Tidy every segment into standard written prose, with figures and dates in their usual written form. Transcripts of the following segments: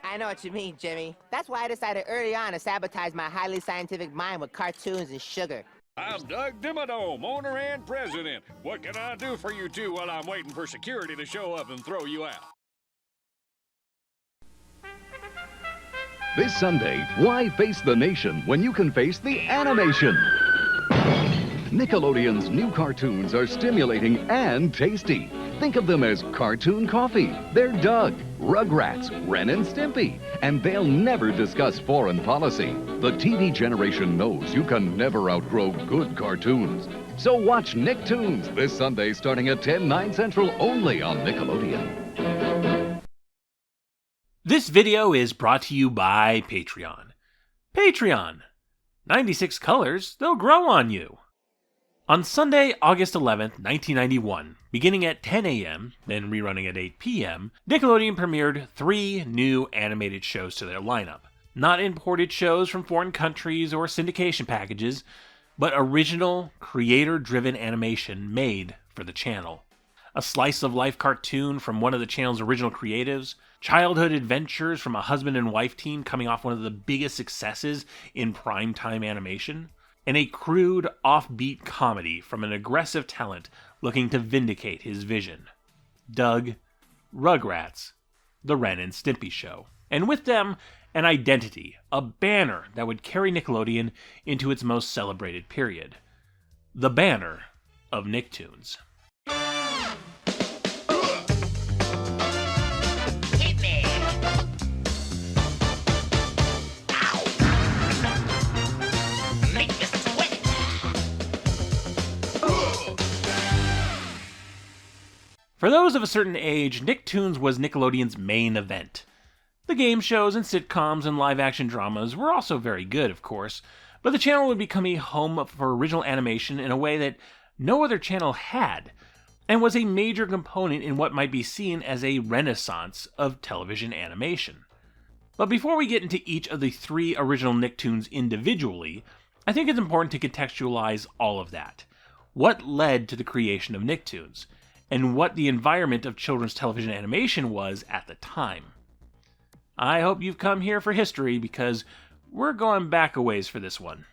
I know what you mean, Jimmy. That's why I decided early on to sabotage my highly scientific mind with cartoons and sugar. I'm Doug Dimmadome, owner and president. What can I do for you two while I'm waiting for security to show up and throw you out? This Sunday, why face the nation when you can face the animation? Nickelodeon's new cartoons are stimulating and tasty. Think of them as cartoon coffee. They're Doug, Rugrats, Ren and Stimpy, and they'll never discuss foreign policy. The TV generation knows you can never outgrow good cartoons. So watch Nicktoons this Sunday starting at 10/9 Central only on Nickelodeon. This video is brought to you by Patreon. Patreon. 96 colors, they'll grow on you. On Sunday, August 11th, 1991, beginning at 10 a.m., then rerunning at 8 p.m., Nickelodeon premiered 3 new animated shows to their lineup. Not imported shows from foreign countries or syndication packages, but original, creator-driven animation made for the channel. A slice-of-life cartoon from one of the channel's original creatives, childhood adventures from a husband and wife team coming off one of the biggest successes in primetime animation, and a crude, offbeat comedy from an aggressive talent looking to vindicate his vision. Doug, Rugrats, The Ren and Stimpy Show. And with them, an identity, a banner that would carry Nickelodeon into its most celebrated period. The banner of Nicktoons. For those of a certain age, Nicktoons was Nickelodeon's main event. The game shows and sitcoms and live-action dramas were also very good, of course, but the channel would become a home for original animation in a way that no other channel had, and was a major component in what might be seen as a renaissance of television animation. But before we get into each of the 3 original Nicktoons individually, I think it's important to contextualize all of that. What led to the creation of Nicktoons? And what the environment of children's television animation was at the time. I hope you've come here for history because we're going back a ways for this one.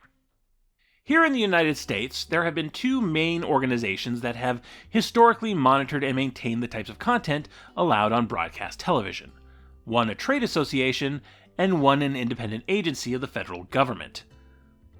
Here in the United States, there have been 2 main organizations that have historically monitored and maintained the types of content allowed on broadcast television. One a trade association, and one an independent agency of the federal government.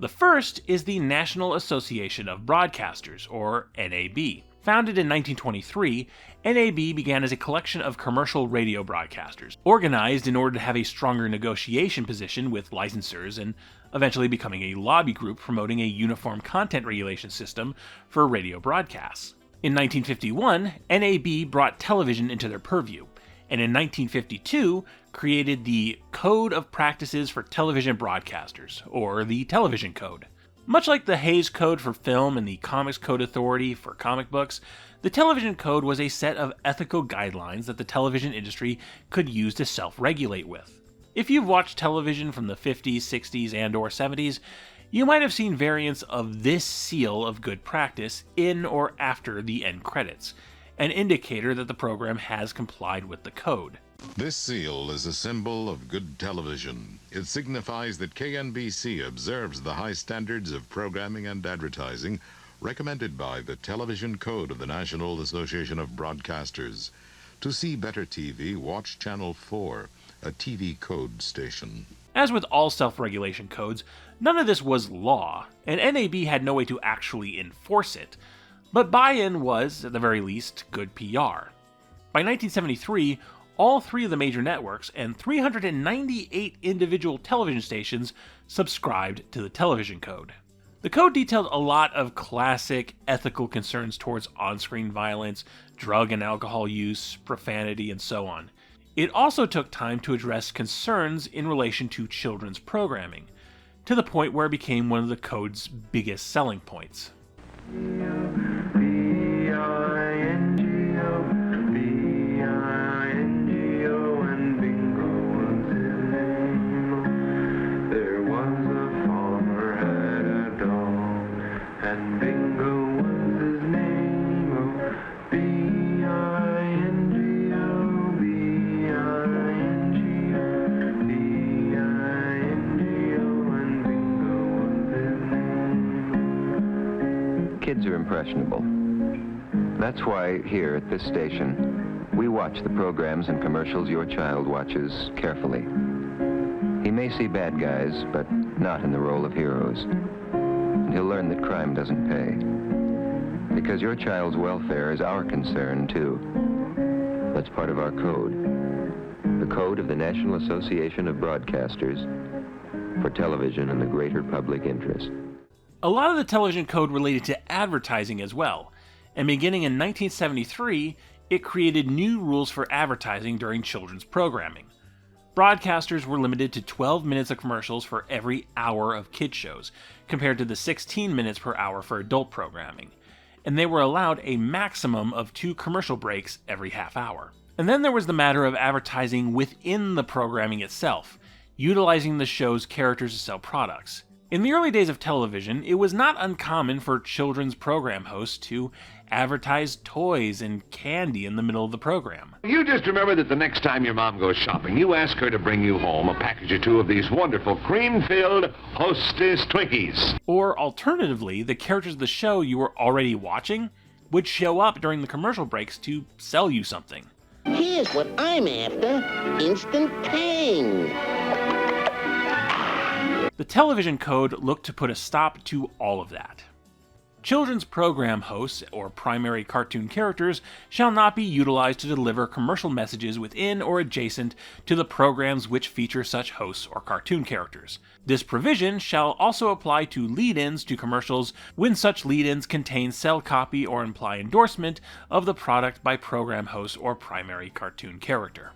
The first is the National Association of Broadcasters, or NAB. Founded in 1923, NAB began as a collection of commercial radio broadcasters, organized in order to have a stronger negotiation position with licensors and eventually becoming a lobby group promoting a uniform content regulation system for radio broadcasts. In 1951, NAB brought television into their purview, and in 1952 created the Code of Practices for Television Broadcasters, or the Television Code. Much like the Hays Code for film and the Comics Code Authority for comic books, the Television Code was a set of ethical guidelines that the television industry could use to self-regulate with. If you've watched television from the 50s, 60s, and/or 70s, you might have seen variants of this seal of good practice in or after the end credits, an indicator that the program has complied with the code. This seal is a symbol of good television. It signifies that KNBC observes the high standards of programming and advertising recommended by the Television Code of the National Association of Broadcasters. To see better TV, watch Channel 4, a TV code station. As with all self-regulation codes, none of this was law, and NAB had no way to actually enforce it, but buy-in was, at the very least, good PR. By 1973, all 3 of the major networks and 398 individual television stations subscribed to the Television Code. The code detailed a lot of classic ethical concerns towards on-screen violence, drug and alcohol use, profanity, and so on. It also took time to address concerns in relation to children's programming, to the point where it became one of the code's biggest selling points. impressionable. That's why here at this station, we watch the programs and commercials your child watches carefully. He may see bad guys, but not in the role of heroes. And he'll learn that crime doesn't pay. Because your child's welfare is our concern, too. That's part of our code. The code of the National Association of Broadcasters for television and the greater public interest. A lot of the television code related to advertising as well, and beginning in 1973, it created new rules for advertising during children's programming. Broadcasters were limited to 12 minutes of commercials for every hour of kids shows, compared to the 16 minutes per hour for adult programming, and they were allowed a maximum of 2 commercial breaks every half hour. And then there was the matter of advertising within the programming itself, utilizing the show's characters to sell products. In the early days of television, it was not uncommon for children's program hosts to advertise toys and candy in the middle of the program. You just remember that the next time your mom goes shopping, you ask her to bring you home a package or 2 of these wonderful cream-filled Hostess Twinkies. Or alternatively, the characters of the show you were already watching would show up during the commercial breaks to sell you something. Here's what I'm after. Instant tang. The television code looked to put a stop to all of that. Children's program hosts, or primary cartoon characters, shall not be utilized to deliver commercial messages within or adjacent to the programs which feature such hosts or cartoon characters. This provision shall also apply to lead-ins to commercials when such lead-ins contain sell copy or imply endorsement of the product by program host or primary cartoon character.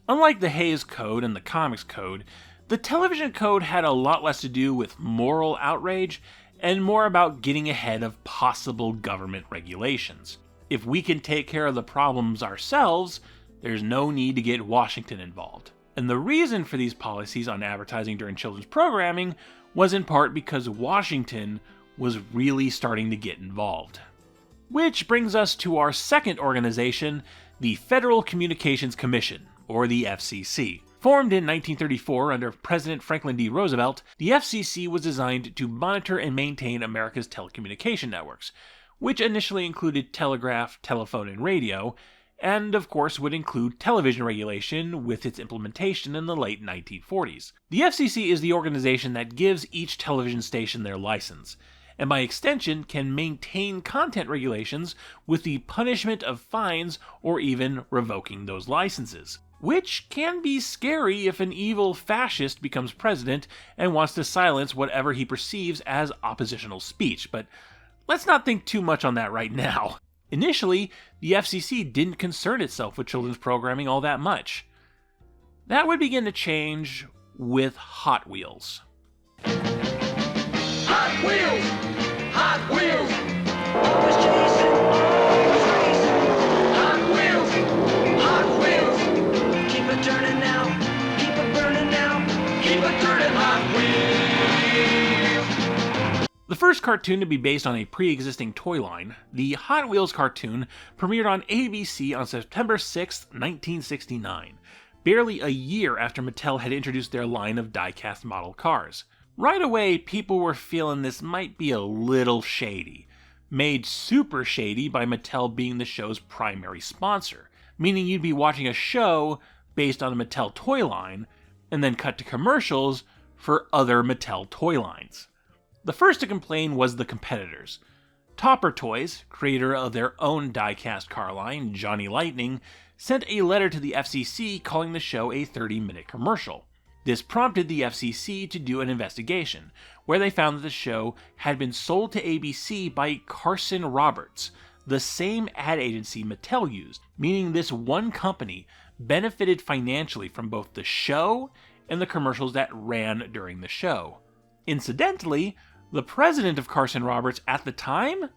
Unlike the Hays Code and the Comics Code, the television code had a lot less to do with moral outrage and more about getting ahead of possible government regulations. If we can take care of the problems ourselves, there's no need to get Washington involved. And the reason for these policies on advertising during children's programming was in part because Washington was really starting to get involved. Which brings us to our second organization, the Federal Communications Commission, or the FCC. Formed in 1934 under President Franklin D. Roosevelt, the FCC was designed to monitor and maintain America's telecommunication networks, which initially included telegraph, telephone, and radio, and of course would include television regulation with its implementation in the late 1940s. The FCC is the organization that gives each television station their license, and by extension can maintain content regulations with the punishment of fines or even revoking those licenses. Which can be scary if an evil fascist becomes president and wants to silence whatever he perceives as oppositional speech, but let's not think too much on that right now. Initially, the FCC didn't concern itself with children's programming all that much. That would begin to change with Hot Wheels. Hot Wheels! Hot Wheels! Always chasing, always racing. Hot Wheels! Hot Wheels! Keep it turning now, keep it burning now, keep it turning, Hot Wheels! The first cartoon to be based on a pre-existing toy line, the Hot Wheels cartoon premiered on ABC on September 6, 1969, barely a year after Mattel had introduced their line of die-cast model cars. Right away, people were feeling this might be a little shady, made super shady by Mattel being the show's primary sponsor, meaning you'd be watching a show based on a Mattel toy line, and then cut to commercials for other Mattel toy lines. The first to complain was the competitors. Topper Toys, creator of their own die-cast car line, Johnny Lightning, sent a letter to the FCC calling the show a 30-minute commercial. This prompted the FCC to do an investigation, where they found that the show had been sold to ABC by Carson Roberts, the same ad agency Mattel used, meaning this one company benefited financially from both the show and the commercials that ran during the show. Incidentally, the president of Carson Roberts at the time?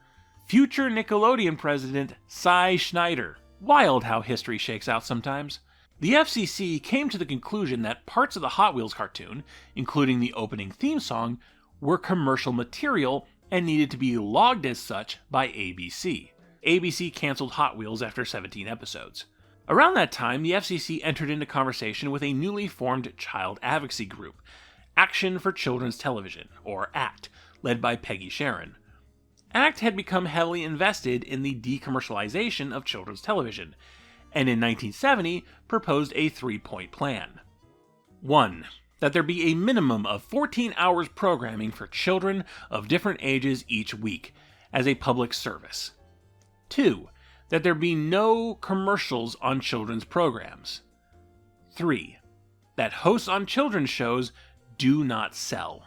Future Nickelodeon president Cy Schneider. Wild how history shakes out sometimes. The FCC came to the conclusion that parts of the Hot Wheels cartoon, including the opening theme song, were commercial material and needed to be logged as such by ABC. ABC canceled Hot Wheels after 17 episodes. Around that time, the FCC entered into conversation with a newly formed child advocacy group, Action for Children's Television, or ACT, led by Peggy Sharon. ACT had become heavily invested in the decommercialization of children's television, and in 1970 proposed a 3-point plan. 1. That there be a minimum of 14 hours programming for children of different ages each week, as a public service. 2. That there be no commercials on children's programs. 3. That hosts on children's shows do not sell.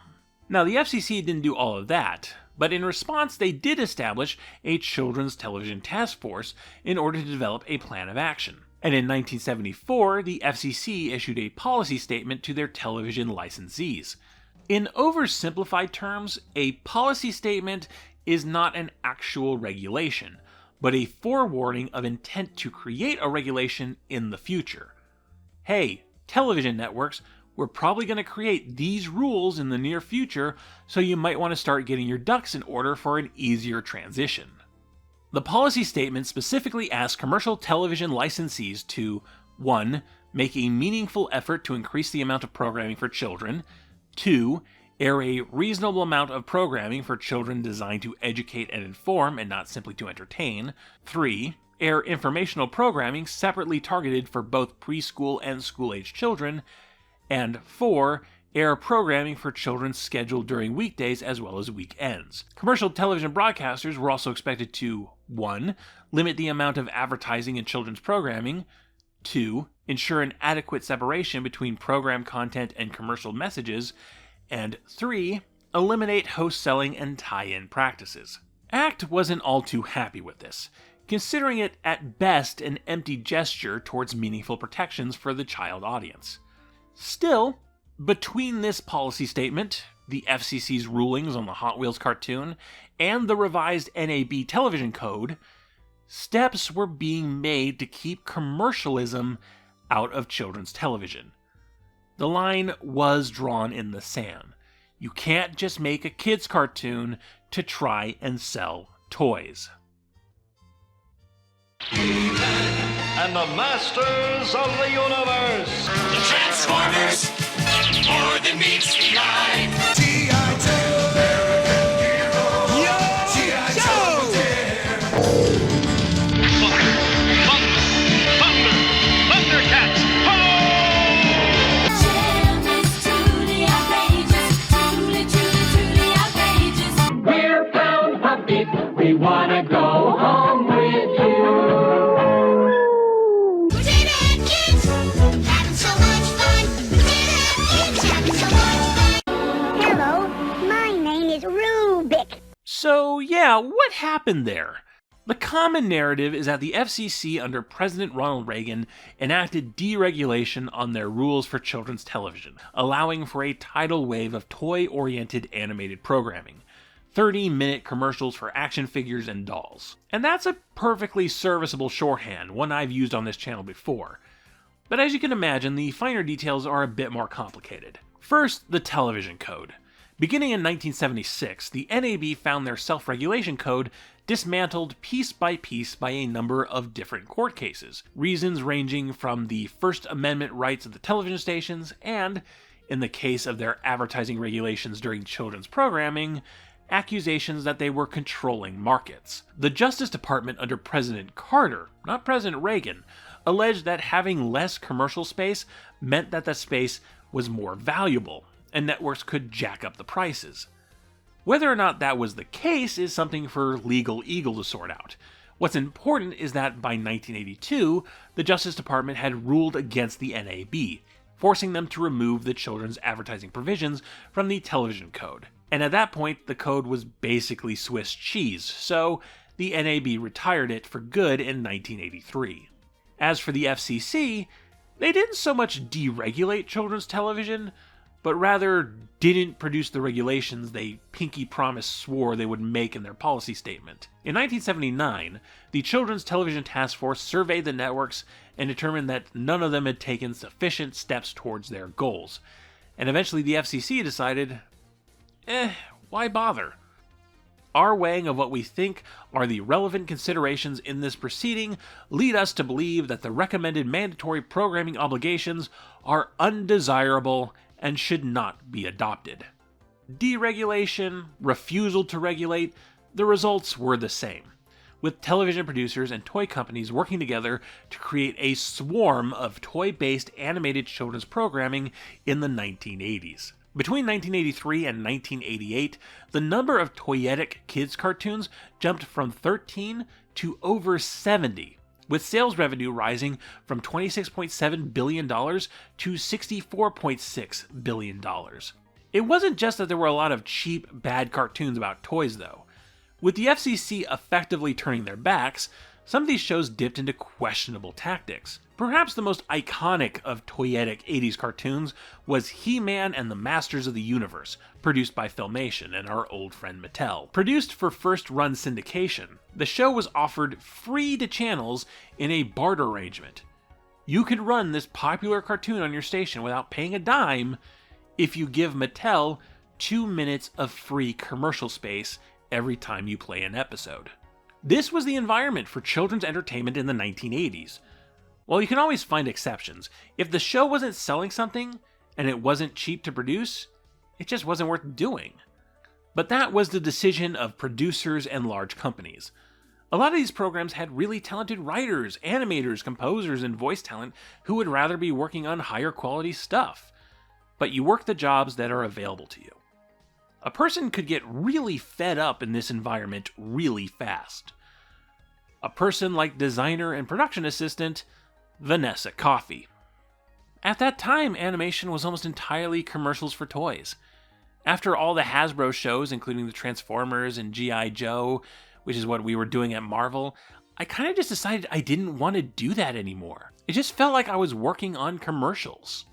Now, the FCC didn't do all of that, but in response they did establish a Children's Television Task Force in order to develop a plan of action. And in 1974, the FCC issued a policy statement to their television licensees. In oversimplified terms, a policy statement is not an actual regulation, but a forewarning of intent to create a regulation in the future. Hey, television networks, we're probably going to create these rules in the near future, so you might want to start getting your ducks in order for an easier transition. The policy statement specifically asks commercial television licensees to 1. Make a meaningful effort to increase the amount of programming for children, 2. Air a reasonable amount of programming for children designed to educate and inform and not simply to entertain, 3. Air informational programming separately targeted for both preschool and school-age children, and 4. Air programming for children scheduled during weekdays as well as weekends. Commercial television broadcasters were also expected to 1. Limit the amount of advertising in children's programming, 2. Ensure an adequate separation between program content and commercial messages, and 3. Eliminate host selling and tie-in practices. ACT wasn't all too happy with this, considering it at best an empty gesture towards meaningful protections for the child audience. Still, between this policy statement, the FCC's rulings on the Hot Wheels cartoon, and the revised NAB television code, steps were being made to keep commercialism out of children's television. The line was drawn in the sand. You can't just make a kids' cartoon to try and sell toys. And the masters of the universe. The Transformers, more than meets the eye. G.I. Joe. American hero. Yo! G.I. Joe. Thundercats. We're Pound Puppet. We wanna go home with you. So yeah, what happened there? The common narrative is that the FCC under President Ronald Reagan enacted deregulation on their rules for children's television, allowing for a tidal wave of toy-oriented animated programming. 30-minute commercials for action figures and dolls. And that's a perfectly serviceable shorthand, one I've used on this channel before. But as you can imagine, the finer details are a bit more complicated. First, the television code. Beginning in 1976, the NAB found their self-regulation code dismantled piece by a number of different court cases, reasons ranging from the First Amendment rights of the television stations and, in the case of their advertising regulations during children's programming, accusations that they were controlling markets. The Justice Department under President Carter, not President Reagan, alleged that having less commercial space meant that the space was more valuable, and networks could jack up the prices. Whether or not that was the case is something for Legal Eagle to sort out. What's important is that by 1982, the Justice Department had ruled against the NAB, forcing them to remove the children's advertising provisions from the television code. And at that point, the code was basically Swiss cheese, so the NAB retired it for good in 1983. As for the FCC, they didn't so much deregulate children's television, but rather didn't produce the regulations they pinky promise swore they would make in their policy statement. In 1979, the Children's Television Task Force surveyed the networks and determined that none of them had taken sufficient steps towards their goals. And eventually the FCC decided, why bother? Our weighing of what we think are the relevant considerations in this proceeding lead us to believe that the recommended mandatory programming obligations are undesirable and should not be adopted. Deregulation, refusal to regulate, the results were the same, with television producers and toy companies working together to create a swarm of toy-based animated children's programming in the 1980s. Between 1983 and 1988, the number of toyetic kids' cartoons jumped from 13 to over 70, with sales revenue rising from $26.7 billion to $64.6 billion. It wasn't just that there were a lot of cheap, bad cartoons about toys, though. With the FCC effectively turning their backs, some of these shows dipped into questionable tactics. Perhaps the most iconic of toyetic 80s cartoons was He-Man and the Masters of the Universe, produced by Filmation and our old friend Mattel. Produced for first-run syndication, the show was offered free to channels in a barter arrangement. You could run this popular cartoon on your station without paying a dime if you give Mattel 2 minutes of free commercial space every time you play an episode. This was the environment for children's entertainment in the 1980s. While you can always find exceptions, if the show wasn't selling something and it wasn't cheap to produce, it just wasn't worth doing. But that was the decision of producers and large companies. A lot of these programs had really talented writers, animators, composers, and voice talent who would rather be working on higher quality stuff. But you work the jobs that are available to you. A person could get really fed up in this environment really fast. A person like designer and production assistant Vanessa Coffey. At that time, animation was almost entirely commercials for toys. After all the Hasbro shows, including the Transformers and G.I. Joe, which is what we were doing at Marvel, I kind of just decided I didn't want to do that anymore. It just felt like I was working on commercials.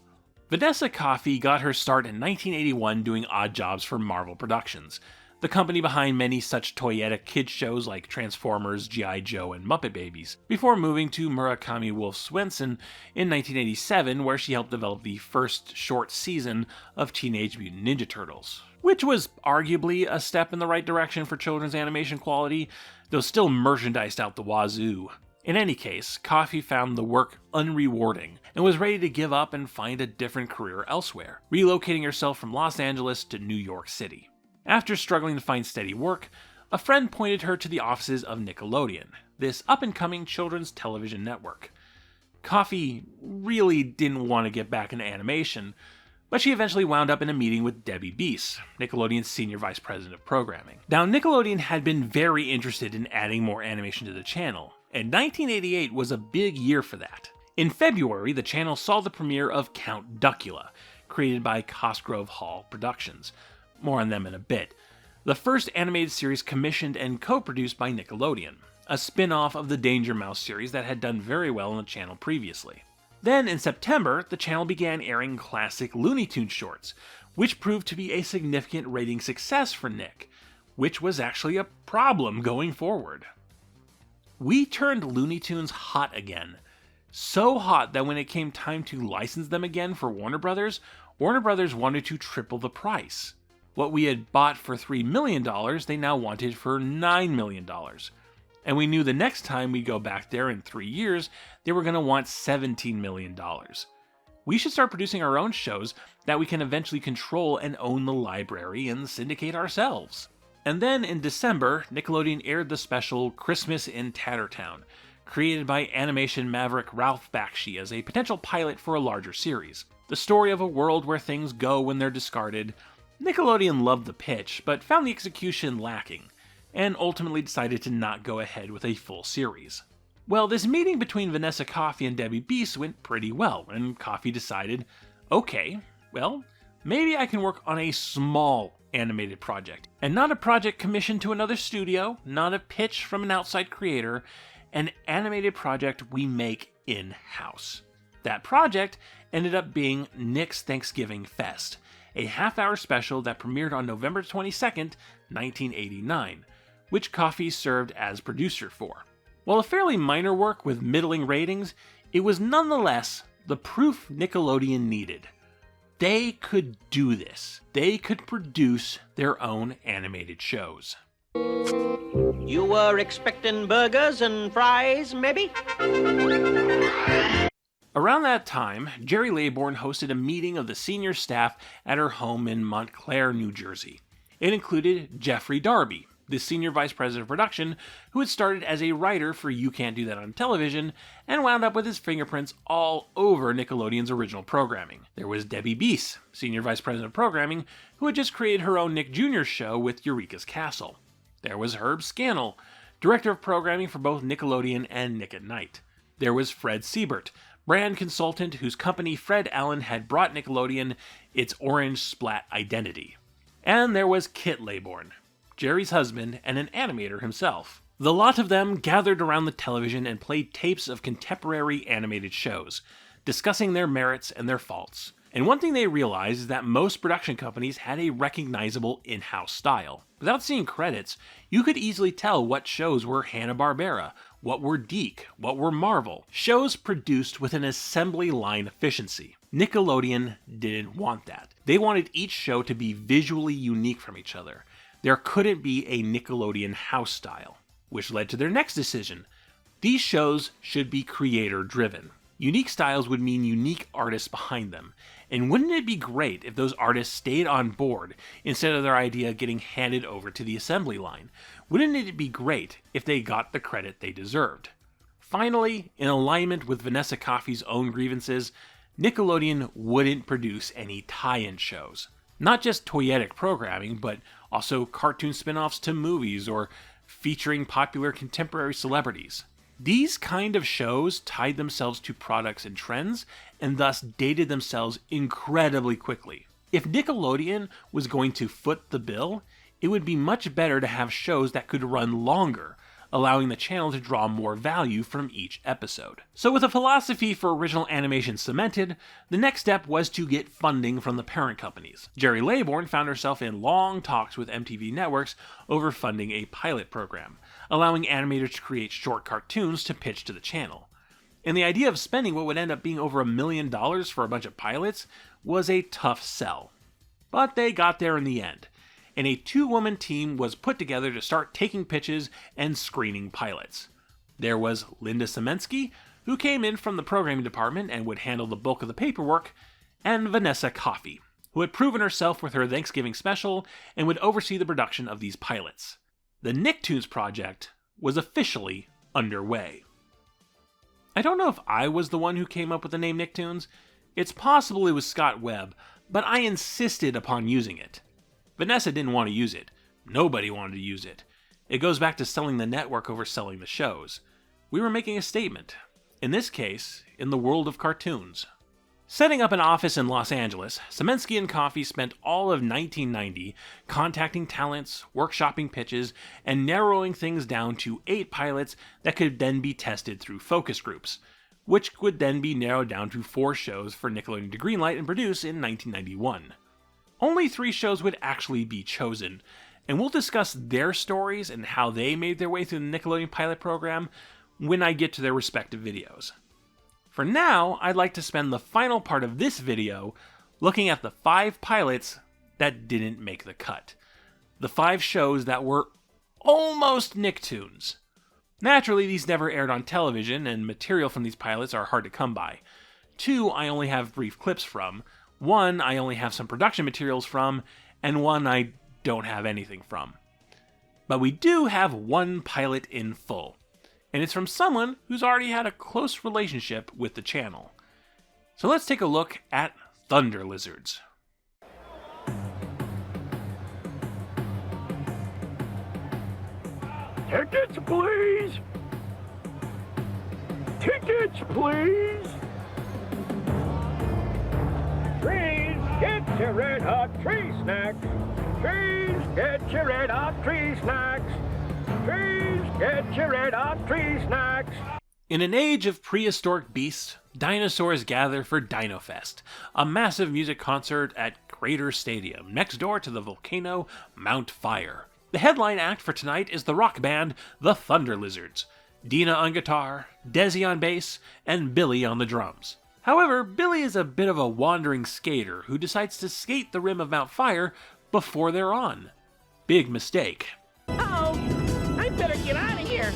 Vanessa Coffey got her start in 1981 doing odd jobs for Marvel Productions, the company behind many such toyetic kids shows like Transformers, G.I. Joe, and Muppet Babies, before moving to Murakami Wolf Swenson in 1987, where she helped develop the first short season of Teenage Mutant Ninja Turtles, which was arguably a step in the right direction for children's animation quality, though still merchandised out the wazoo. In any case, Coffey found the work unrewarding and was ready to give up and find a different career elsewhere, relocating herself from Los Angeles to New York City. After struggling to find steady work, a friend pointed her to the offices of Nickelodeon, this up-and-coming children's television network. Coffey really didn't want to get back into animation, but she eventually wound up in a meeting with Debbie Beese, Nickelodeon's senior vice president of programming. Now, Nickelodeon had been very interested in adding more animation to the channel, and 1988 was a big year for that. In February, the channel saw the premiere of Count Duckula, created by Cosgrove Hall Productions. More on them in a bit. The first animated series commissioned and co-produced by Nickelodeon, a spin-off of the Danger Mouse series that had done very well on the channel previously. Then, in September, the channel began airing classic Looney Tunes shorts, which proved to be a significant rating success for Nick, which was actually a problem going forward. We turned Looney Tunes hot again. So hot that when it came time to license them again for Warner Brothers wanted to triple the price. What we had bought for $3 million, they now wanted for $9 million. And we knew the next time we go back there in 3 years, they were going to want $17 million. We should start producing our own shows that we can eventually control and own the library and syndicate ourselves. And then in December, Nickelodeon aired the special Christmas in Tattertown, created by animation maverick Ralph Bakshi as a potential pilot for a larger series. The story of a world where things go when they're discarded. Nickelodeon loved the pitch, but found the execution lacking, and ultimately decided to not go ahead with a full series. Well, this meeting between Vanessa Coffey and Debbie Beese went pretty well, and Coffey decided, okay, well, maybe I can work on a small animated project, and not a project commissioned to another studio, not a pitch from an outside creator, an animated project we make in-house. That project ended up being Nick's Thanksgiving Fest, a half-hour special that premiered on November 22nd, 1989, which Coffey served as producer for. While a fairly minor work with middling ratings, it was nonetheless the proof Nickelodeon needed. They could do this. They could produce their own animated shows. You were expecting burgers and fries, maybe? Around that time, Jerry Laybourne hosted a meeting of the senior staff at her home in Montclair, New Jersey. It included Jeffrey Darby, the senior vice president of production, who had started as a writer for You Can't Do That on Television, and wound up with his fingerprints all over Nickelodeon's original programming. There was Debbie Beese, senior vice president of programming, who had just created her own Nick Jr. show with Eureka's Castle. There was Herb Scannell, director of programming for both Nickelodeon and Nick at Night. There was Fred Siebert, brand consultant whose company Fred Allen had brought Nickelodeon its orange splat identity. And there was Kit Laybourne, Jerry's husband and an animator himself. The lot of them gathered around the television and played tapes of contemporary animated shows, discussing their merits and their faults. And one thing they realized is that most production companies had a recognizable in-house style. Without seeing credits, you could easily tell what shows were Hanna-Barbera, what were Deke, what were Marvel. Shows produced with an assembly line efficiency. Nickelodeon didn't want that. They wanted each show to be visually unique from each other. There couldn't be a Nickelodeon house style, which led to their next decision. These shows should be creator-driven. Unique styles would mean unique artists behind them, and wouldn't it be great if those artists stayed on board instead of their idea getting handed over to the assembly line? Wouldn't it be great if they got the credit they deserved? Finally, in alignment with Vanessa Coffey's own grievances, Nickelodeon wouldn't produce any tie-in shows. Not just toyetic programming, but also cartoon spin-offs to movies or featuring popular contemporary celebrities. These kind of shows tied themselves to products and trends, and thus dated themselves incredibly quickly. If Nickelodeon was going to foot the bill, it would be much better to have shows that could run longer, allowing the channel to draw more value from each episode. So with a philosophy for original animation cemented, the next step was to get funding from the parent companies. Jerry Laybourne found herself in long talks with MTV Networks over funding a pilot program, allowing animators to create short cartoons to pitch to the channel. And the idea of spending what would end up being over $1 million for a bunch of pilots was a tough sell. But they got there in the end, and a 2-woman team was put together to start taking pitches and screening pilots. There was Linda Semensky, who came in from the programming department and would handle the bulk of the paperwork, and Vanessa Coffey, who had proven herself with her Thanksgiving special and would oversee the production of these pilots. The Nicktoons project was officially underway. I don't know if I was the one who came up with the name Nicktoons. It's possible it was Scott Webb, but I insisted upon using it. Vanessa didn't want to use it. Nobody wanted to use it. It goes back to selling the network over selling the shows. We were making a statement. In this case, in the world of cartoons. Setting up an office in Los Angeles, Semensky and Coffey spent all of 1990 contacting talents, workshopping pitches, and narrowing things down to 8 pilots that could then be tested through focus groups, which would then be narrowed down to 4 shows for Nickelodeon to greenlight and produce in 1991. Only 3 shows would actually be chosen, and we'll discuss their stories and how they made their way through the Nickelodeon pilot program when I get to their respective videos. For now, I'd like to spend the final part of this video looking at the 5 pilots that didn't make the cut. The 5 shows that were almost Nicktoons. Naturally, these never aired on television, and material from these pilots are hard to come by. 2 I only have brief clips from, 1 I only have some production materials from, and 1 I don't have anything from. But we do have 1 pilot in full, and it's from someone who's already had a close relationship with the channel. So let's take a look at Thunder Lizards. Tickets, please! Tickets, please! Trees, get your red hot tree snacks! Trees, get your red hot tree snacks! Trees, get your red hot tree snacks! In an age of prehistoric beasts, dinosaurs gather for DinoFest, a massive music concert at Crater Stadium, next door to the volcano Mount Fire. The headline act for tonight is the rock band The Thunder Lizards. Dina on guitar, Desi on bass, and Billy on the drums. However, Billy is a bit of a wandering skater who decides to skate the rim of Mount Fire before they're on. Big mistake. Uh-oh! I better get out of here!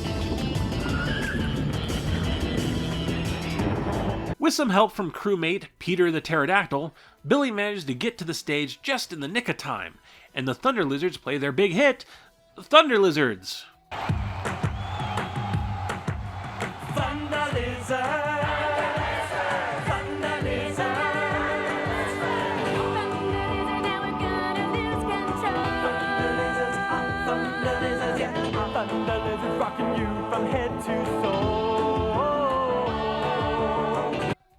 With some help from crewmate Peter the Pterodactyl, Billy manages to get to the stage just in the nick of time, and the Thunder Lizards play their big hit, Thunder Lizards. Thunder lizard. Thunder lizard. Thunder lizards, yeah. Thunder lizards rocking you from head to soul.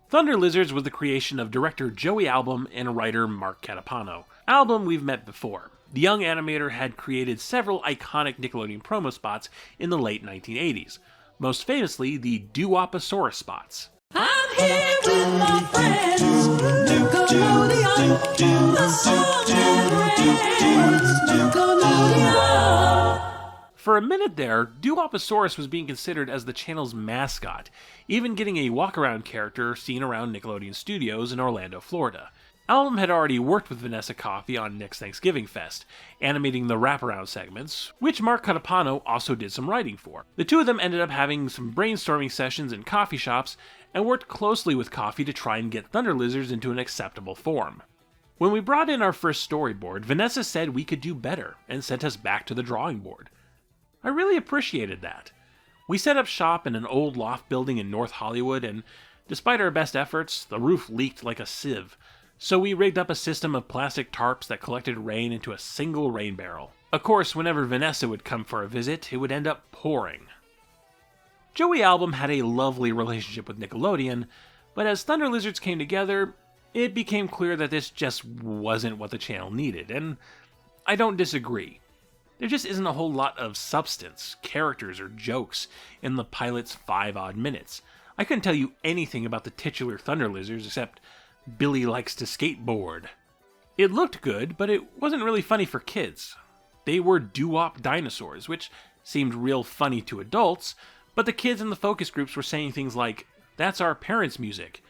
Thunder Lizards was the creation of director Joey Album and writer Mark Catapano. Album we've met before. The young animator had created several iconic Nickelodeon promo spots in the late 1980s, most famously the Doo-Wap-A-Saurus spots. I'm here with my friends. Nickelodeon. Nickelodeon. For a minute there, Doo-Wap-A-Saurus was being considered as the channel's mascot, even getting a walk-around character seen around Nickelodeon Studios in Orlando, Florida. Album had already worked with Vanessa Coffey on Nick's Thanksgiving Fest, animating the wraparound segments, which Mark Catapano also did some writing for. The two of them ended up having some brainstorming sessions in coffee shops and worked closely with Coffey to try and get Thunder Lizards into an acceptable form. When we brought in our first storyboard, Vanessa said we could do better and sent us back to the drawing board. I really appreciated that. We set up shop in an old loft building in North Hollywood, and despite our best efforts, the roof leaked like a sieve. So we rigged up a system of plastic tarps that collected rain into a single rain barrel. Of course, whenever Vanessa would come for a visit, it would end up pouring. Joey Album had a lovely relationship with Nickelodeon, but as Thunder Lizards came together, it became clear that this just wasn't what the channel needed, and I don't disagree. There just isn't a whole lot of substance, characters, or jokes in the pilot's 5-odd minutes. I couldn't tell you anything about the titular Thunder Lizards except Billy likes to skateboard. It looked good, but it wasn't really funny for kids. They were doo-wop dinosaurs, which seemed real funny to adults, but the kids in the focus groups were saying things like, "That's our parents' music."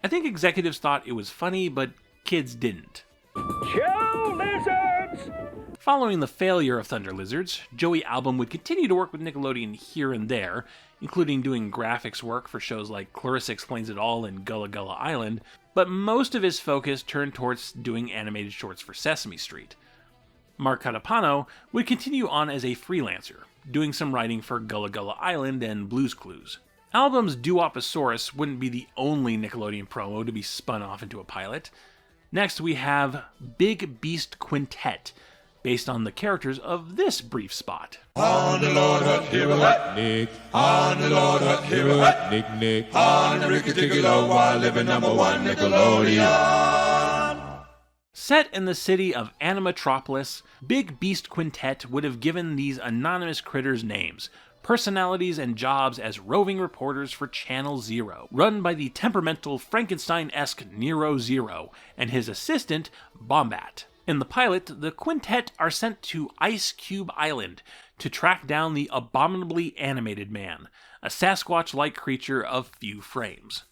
I think executives thought it was funny, but kids didn't. Show lizards! Following the failure of Thunder Lizards, Joey Album would continue to work with Nickelodeon here and there, including doing graphics work for shows like Clarissa Explains It All and Gullah Gullah Island, but most of his focus turned towards doing animated shorts for Sesame Street. Mark Catapano would continue on as a freelancer, doing some writing for Gullah Gullah Island and Blue's Clues. Album's Doo-Wap-A-Saurus wouldn't be the only Nickelodeon promo to be spun off into a pilot. Next we have Big Beast Quintet, based on the characters of this brief spot. On the Lord Hut, here what Nick. On the Lord Hut, here what Nick Nick. On the Ricky Ticky Low, while living #1 Nickelodeon. Set in the city of Animatropolis, Big Beast Quintet would have given these anonymous critters names, personalities, and jobs as roving reporters for Channel Zero, run by the temperamental Frankenstein-esque Nero Zero and his assistant, Bombat. In the pilot, the quintet are sent to Ice Cube Island to track down the abominably animated man, a Sasquatch-like creature of few frames.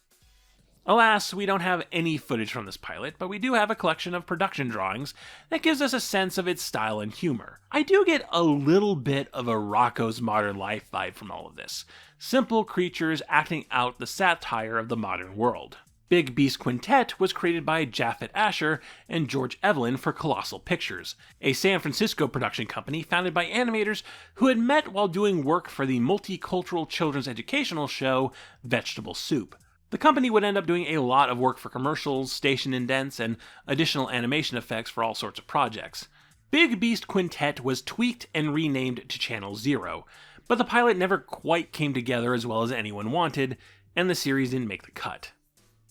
Alas, we don't have any footage from this pilot, but we do have a collection of production drawings that gives us a sense of its style and humor. I do get a little bit of a Rocko's Modern Life vibe from all of this. Simple creatures acting out the satire of the modern world. Big Beast Quintet was created by Japhet Asher and George Evelyn for Colossal Pictures, a San Francisco production company founded by animators who had met while doing work for the multicultural children's educational show Vegetable Soup. The company would end up doing a lot of work for commercials, station indents, and additional animation effects for all sorts of projects. Big Beast Quintet was tweaked and renamed to Channel Zero, but the pilot never quite came together as well as anyone wanted, and the series didn't make the cut.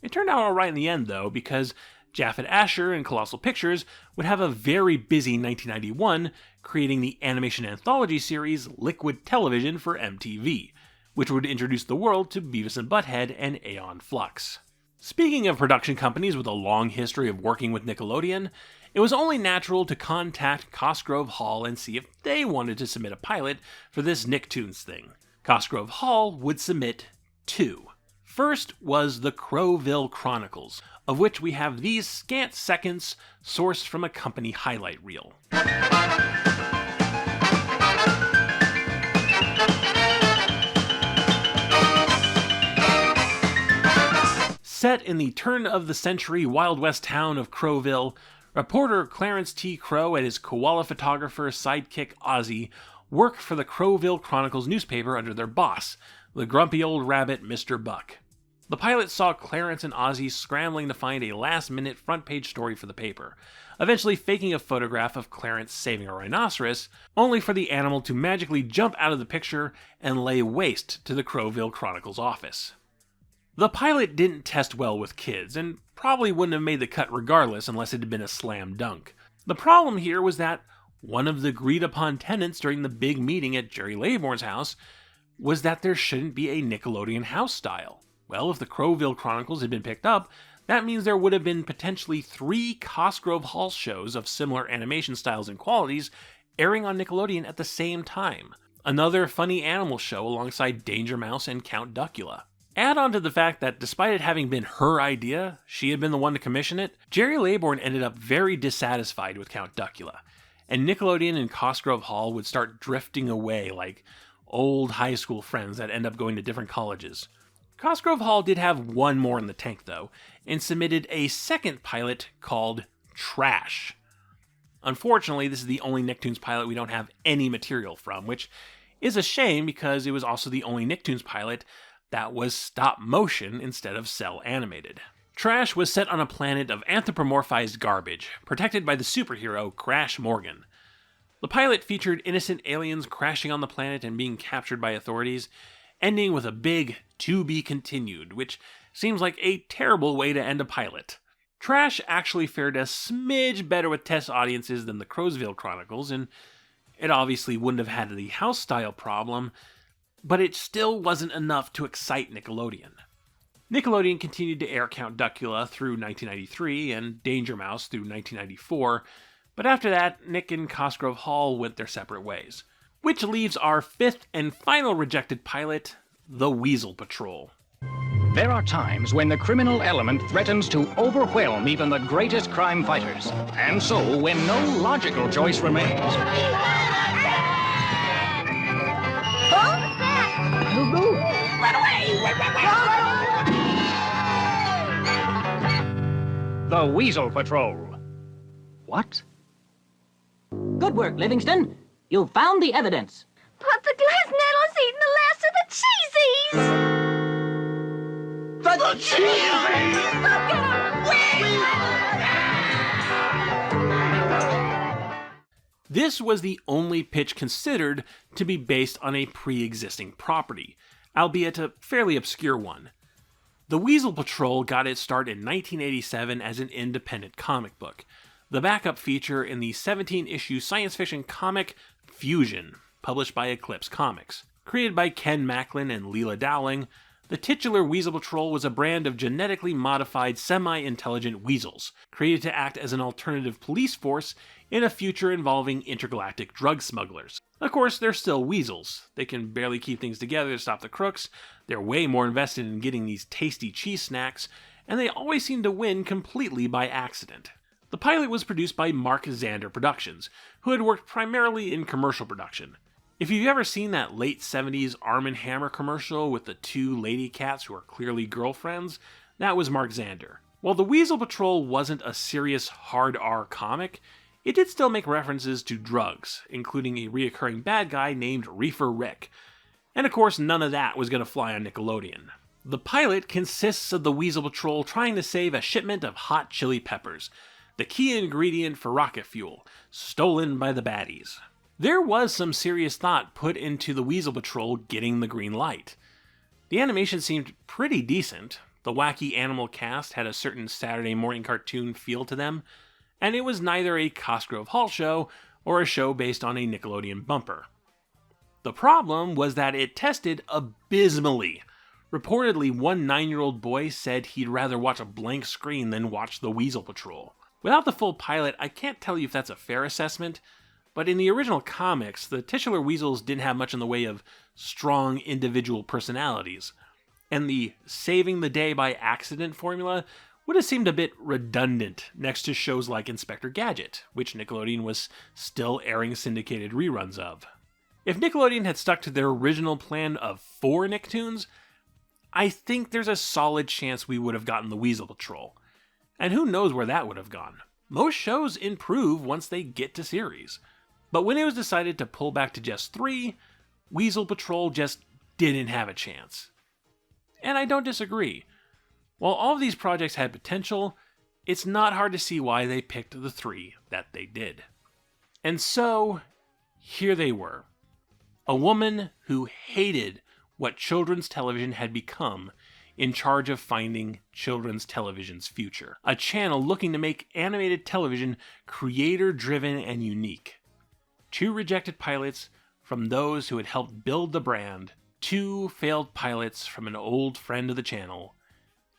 It turned out alright in the end, though, because Japhet Asher and Colossal Pictures would have a very busy 1991 creating the animation anthology series Liquid Television for MTV, which would introduce the world to Beavis and Butthead and Aeon Flux. Speaking of production companies with a long history of working with Nickelodeon, it was only natural to contact Cosgrove Hall and see if they wanted to submit a pilot for this Nicktoons thing. Cosgrove Hall would submit 2. First was the Crowville Chronicles, of which we have these scant seconds sourced from a company highlight reel. Set in the turn-of-the-century Wild West town of Crowville, Reporter Clarence T. Crowe and his koala photographer sidekick Ozzy work for the Crowville Chronicles newspaper under their boss, the grumpy old rabbit Mr. Buck. The pilot saw Clarence and Ozzy scrambling to find a last-minute front-page story for the paper, eventually faking a photograph of Clarence saving a rhinoceros, only for the animal to magically jump out of the picture and lay waste to the Crowville Chronicles office. The pilot didn't test well with kids, and probably wouldn't have made the cut regardless unless it had been a slam dunk. The problem here was that one of the agreed-upon tenets during the big meeting at Jerry Laybourne's house was that there shouldn't be a Nickelodeon house style. Well, if the Crowville Chronicles had been picked up, that means there would have been potentially 3 Cosgrove Hall shows of similar animation styles and qualities airing on Nickelodeon at the same time. Another funny animal show alongside Danger Mouse and Count Duckula. Add on to the fact that despite it having been her idea, she had been the one to commission it, Jerry Laybourne ended up very dissatisfied with Count Duckula, and Nickelodeon and Cosgrove Hall would start drifting away like old high school friends that end up going to different colleges. Cosgrove Hall did have one more in the tank though, and submitted a second pilot called Trash. Unfortunately, this is the only Nicktoons pilot we don't have any material from, which is a shame because it was also the only Nicktoons pilot that was stop motion instead of cell animated. Trash was set on a planet of anthropomorphized garbage, protected by the superhero Crash Morgan. The pilot featured innocent aliens crashing on the planet and being captured by authorities, ending with a big "to be continued," which seems like a terrible way to end a pilot. Trash actually fared a smidge better with test audiences than the Crowville Chronicles, and it obviously wouldn't have had the house style problem, but it still wasn't enough to excite Nickelodeon. Nickelodeon continued to air Count Duckula through 1993 and Danger Mouse through 1994, but after that, Nick and Cosgrove Hall went their separate ways. Which leaves our 5th and final rejected pilot, The Weasel Patrol. There are times when the criminal element threatens to overwhelm even the greatest crime fighters, and so when no logical choice remains. Run away! The Weasel Patrol. What? Good work, Livingston. You found the evidence. But the glass nettle's eaten the last of the cheesies! The cheesies! This was the only pitch considered to be based on a pre-existing property, albeit a fairly obscure one. The Weasel Patrol got its start in 1987 as an independent comic book, the backup feature in the 17-issue science fiction comic Fusion, published by Eclipse Comics. Created by Ken Macklin and Leela Dowling, the titular Weasel Patrol was a brand of genetically modified semi-intelligent weasels, created to act as an alternative police force in a future involving intergalactic drug smugglers. Of course, they're still weasels. They can barely keep things together to stop the crooks, they're way more invested in getting these tasty cheese snacks, and they always seem to win completely by accident. The pilot was produced by Mark Zander Productions, who had worked primarily in commercial production. If you've ever seen that late 70s Arm & Hammer commercial with the 2 lady cats who are clearly girlfriends, that was Mark Zander. While the Weasel Patrol wasn't a serious hard R comic, it did still make references to drugs, including a reoccurring bad guy named Reefer Rick. And of course, none of that was going to fly on Nickelodeon. The pilot consists of the Weasel Patrol trying to save a shipment of hot chili peppers, the key ingredient for rocket fuel, stolen by the baddies. There was some serious thought put into the Weasel Patrol getting the green light. The animation seemed pretty decent, the wacky animal cast had a certain Saturday morning cartoon feel to them, and it was neither a Cosgrove Hall show or a show based on a Nickelodeon bumper. The problem was that it tested abysmally. Reportedly, one 9-year-old boy said he'd rather watch a blank screen than watch the Weasel Patrol. Without the full pilot, I can't tell you if that's a fair assessment, but in the original comics, the titular weasels didn't have much in the way of strong individual personalities, and the saving the day by accident formula would have seemed a bit redundant next to shows like Inspector Gadget, which Nickelodeon was still airing syndicated reruns of. If Nickelodeon had stuck to their original plan of 4 Nicktoons, I think there's a solid chance we would have gotten the Weasel Patrol. And who knows where that would have gone. Most shows improve once they get to series. But when it was decided to pull back to just 3, Weasel Patrol just didn't have a chance. And I don't disagree. While all of these projects had potential, it's not hard to see why they picked the 3 that they did. And so, here they were. A woman who hated what children's television had become, in charge of finding children's television's future. A channel looking to make animated television creator-driven and unique. 2 rejected pilots from those who had helped build the brand, 2 failed pilots from an old friend of the channel,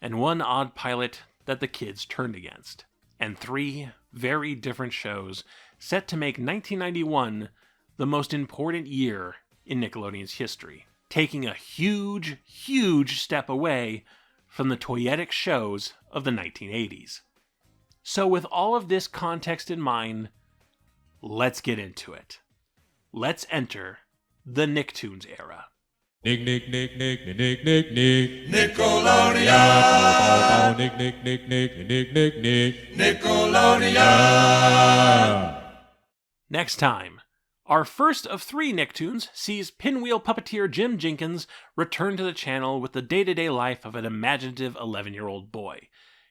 and 1 odd pilot that the kids turned against. And 3 very different shows set to make 1991 the most important year in Nickelodeon's history, taking a huge, huge step away from the toyetic shows of the 1980s. So with all of this context in mind, let's get into it. Let's enter the Nicktoons era. Nick, Nick, Nick, Nick, Nick, Nick, Nick, Nick, Nickelodeon. Nick, Nick, Nick, Nick, Nick, Nick, Nick, Nickelodeon. Next time, our first of 3 Nicktoons sees pinwheel puppeteer Jim Jenkins return to the channel with the day-to-day life of an imaginative 11-year-old boy,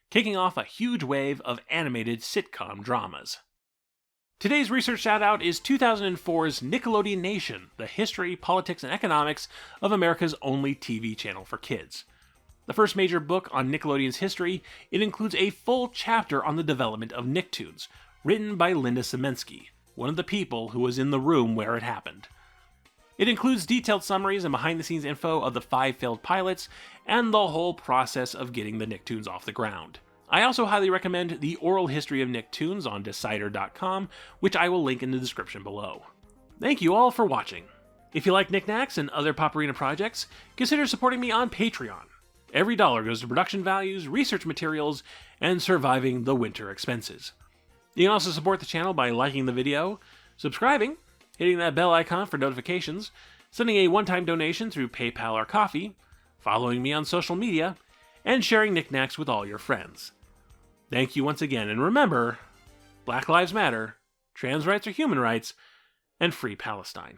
kicking off a huge wave of animated sitcom dramas. Today's research shout-out is 2004's Nickelodeon Nation, the history, politics, and economics of America's only TV channel for kids. The first major book on Nickelodeon's history, it includes a full chapter on the development of Nicktoons, written by Linda Semensky, one of the people who was in the room where it happened. It includes detailed summaries and behind-the-scenes info of the 5 failed pilots and the whole process of getting the Nicktoons off the ground. I also highly recommend The Oral History of Nicktoons on Decider.com, which I will link in the description below. Thank you all for watching. If you like Knacks and other Pop Arena projects, consider supporting me on Patreon. Every dollar goes to production values, research materials, and surviving the winter expenses. You can also support the channel by liking the video, subscribing, hitting that bell icon for notifications, sending a one-time donation through PayPal or Ko-fi, following me on social media, and sharing knickknacks with all your friends. Thank you once again, and remember, Black Lives Matter, trans rights are human rights, and free Palestine.